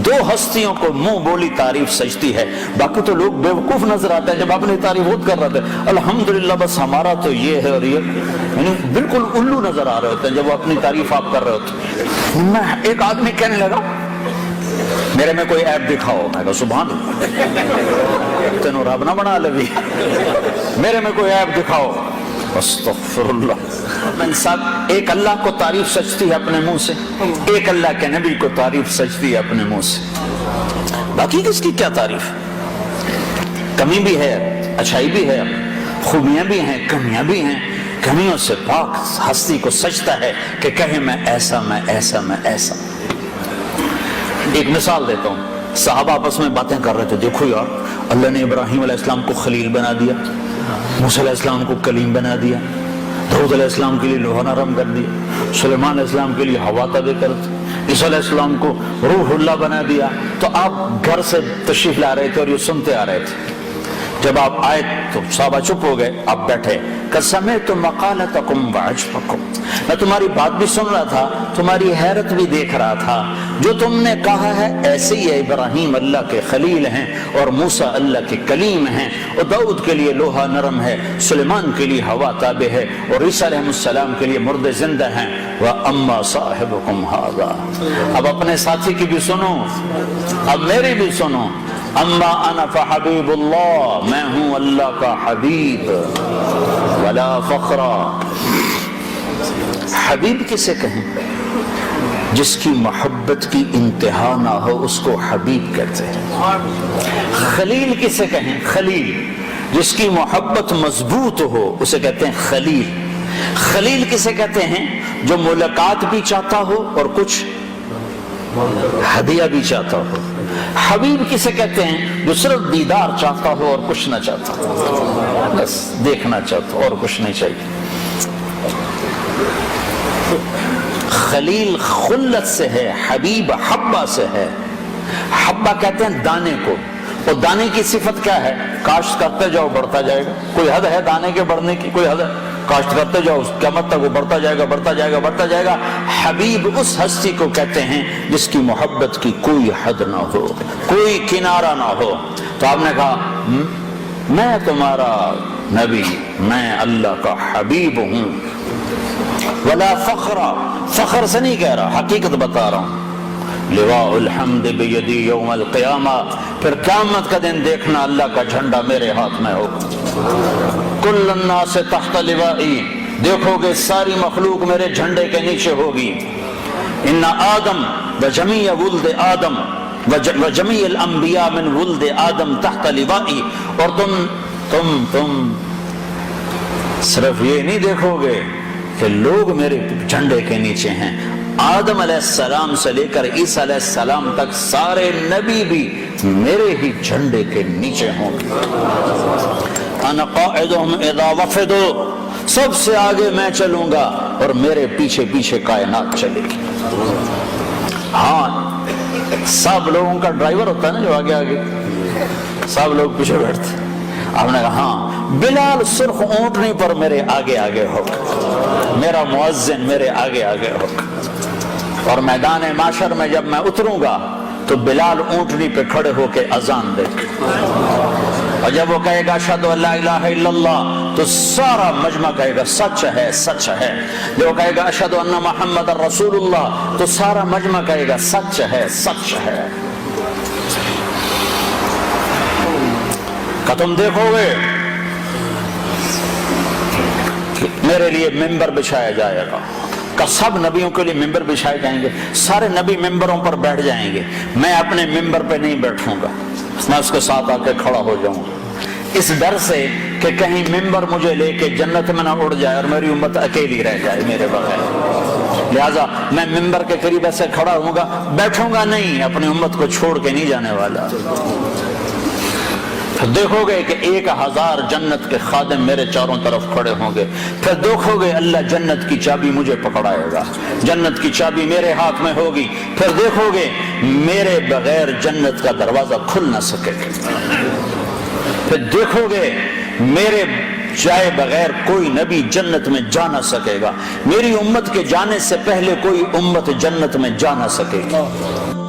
دو ہستیوں کو منہ بولی تعریف سجتی ہے. باقی تو لوگ بیوقوف نظر آتے ہیں جب اپنی تعریف خود کر رہے تھے الحمدللہ بس ہمارا تو یہ ہے اور یہ, یعنی بالکل الو نظر آ رہے ہوتے ہیں جب وہ اپنی تعریف آپ کر رہے ہوتے ہیں. ایک آدمی کہنے لگا میرے میں کوئی عیب دکھاؤ. میں کہا سبحان اللہ تینوں رب نہ بنا لگی, میرے میں کوئی عیب دکھاؤ. استغفر اللہ. انسان ایک اللہ کو تعریف سجتی ہے اپنے منہ سے, ایک اللہ کے نبی کو تعریف سجتی ہے اپنے منہ سے. باقی کس کی کیا تعریف؟ کمی بھی ہے, اچھائی بھی ہے, خوبیاں بھی ہیں, کمیاں بھی ہیں. کمیوں سے پاک ہستی کو سجتا ہے کہ کہے میں ایسا میں ایسا میں ایسا. ایک مثال دیتا ہوں. صحابہ آپس میں باتیں کر رہے تھے, دیکھو یار اللہ نے ابراہیم علیہ السلام کو خلیل بنا دیا, موسیٰ علیہ السلام کو کلیم بنا دیا, داؤد علیہ السلام کے لیے لوہا نرم کر دیا, سلیمان علیہ السلام کے لیے ہوا تابع کر دی, عیسیٰ علیہ السلام کو روح اللہ بنا دیا. تو آپ گھر سے تشریف لا رہے تھے اور یہ سنتے آ رہے تھے. جب آپ آئے تو صحابہ چپ ہو گئے, آپ بیٹھے. سَمِعْتُ مَقَالَتَكُمْ وَعَجْبَكُمْ, میں تمہاری بات بھی سن رہا تھا, تمہاری حیرت بھی دیکھ رہا تھا. جو تم نے کہا ہے ایسے ہی ابراہیم اللہ کے خلیل ہیں اور موسیٰ اللہ کے کلیم ہیں, اور داؤد کے لیے لوہا نرم ہے, سلیمان کے لیے ہوا تابع ہے, اور عیسیٰ علیہ السلام کے لیے مردے زندہ ہیں. وَأَمَّا صَاحِبُكُمْ هَذَا, اب اپنے ساتھی کی بھی سنو, اب میری بھی سنو. اما انا فحبیب اللہ, میں ہوں اللہ کا حبیب. ولا فخرا, حبیب کسے کہیں؟ جس کی محبت کی انتہا نہ ہو اس کو حبیب کہتے ہیں. خلیل کسے کہیں؟ خلیل جس کی محبت مضبوط ہو اسے کہتے ہیں خلیل. خلیل کسے کہتے ہیں؟ جو ملاقات بھی چاہتا ہو اور کچھ ہدیہ بھی چاہتا ہو. حبیب کسے کہتے ہیں؟ جو صرف دیدار چاہتا ہو اور کچھ نہ چاہتا ہو, بس دیکھنا چاہتا ہو اور کچھ نہیں چاہیے. خلیل خلت سے ہے, حبیب حبہ سے ہے. حبہ کہتے ہیں دانے کو, اور دانے کی صفت کیا ہے؟ کاشت کرتے جاؤ بڑھتا جائے گا. کوئی حد ہے دانے کے بڑھنے کی؟ کوئی حد ہے؟ کاشت کرتے جاؤ قیامت تک وہ بڑھتا جائے گا, بڑھتا جائے گا, بڑھتا جائے گا. حبیب اس ہستی کو کہتے ہیں جس کی محبت کی کوئی حد نہ ہو, کوئی کنارہ نہ ہو. تو آپ نے کہا میں تمہارا نبی, میں اللہ کا حبیب ہوں. ولا فخرا, فخر سے نہیں کہہ رہا, حقیقت بتا رہا ہوں. لواء الحمد بیدی یوم القیامہ, پھر قیامت کا دن دیکھنا اللہ کا جھنڈا میرے ہاتھ میں ہوگا. کل الناس تحت لوائی, دیکھو گے ساری مخلوق میرے جھنڈے کے نیچے ہوگی. ان آدم وجمیع ولد آدم وجمیع الانبیاء من ولد آدم تحت لوائی, اور تم صرف یہ نہیں دیکھو گے کہ لوگ میرے جھنڈے کے نیچے ہیں. آدم علیہ السلام سے لے کر عیسیٰ علیہ السلام تک سارے نبی بھی میرے ہی جھنڈے کے نیچے ہوں گے. انا قائدہم اذا وفدوا, سب سے آگے میں چلوں گا اور میرے پیچھے پیچھے کائنات چلے گی. ہاں سب لوگوں کا ڈرائیور ہوتا ہے نا جو آگے آگے, سب لوگ پیچھے بیٹھتے. آپ نے کہا ہاں بلال سرخ اونٹنی پر میرے آگے آگے ہوگا, میرا مؤذن میرے آگے آگے ہوگا. اور میدان معاشر میں جب میں اتروں گا تو بلال اونٹنی پہ کھڑے ہو کے اذان دے گا, اور جب وہ کہے گا اشہدو ان لا الہ الا اللہ تو سارا مجمع کہے گا سچ ہے سچ ہے. جب وہ کہے گا اشہدو ان محمد رسول اللہ تو سارا مجمع کہے گا سچ ہے سچ ہے. کہ تم دیکھو گے کہ میرے لیے ممبر بچھایا جائے گا, کہ سب نبیوں کے لیے ممبر بچھائے جائیں گے, سارے نبی ممبروں پر بیٹھ جائیں گے, میں اپنے ممبر پہ نہیں بیٹھوں گا, میں اس کے ساتھ آ کے کھڑا ہو جاؤں گا, اس ڈر سے کہ کہیں ممبر مجھے لے کے جنت میں نہ اڑ جائے اور میری امت اکیلی رہ جائے میرے بغیر. لہٰذا میں ممبر کے قریب ایسے کھڑا ہوں گا, بیٹھوں گا نہیں, اپنی امت کو چھوڑ کے نہیں جانے والا. پھر دیکھو گے کہ 1000 جنت کے خادم میرے چاروں طرف کھڑے ہوں گے. پھر دیکھو گے اللہ جنت کی چابی مجھے پکڑائے گا, جنت کی چابی میرے ہاتھ میں ہوگی. پھر دیکھو گے میرے بغیر جنت کا دروازہ کھل نہ سکے گا. پھر دیکھو گے میرے جائے بغیر کوئی نبی جنت میں جا نہ سکے گا, میری امت کے جانے سے پہلے کوئی امت جنت میں جا نہ سکے گی.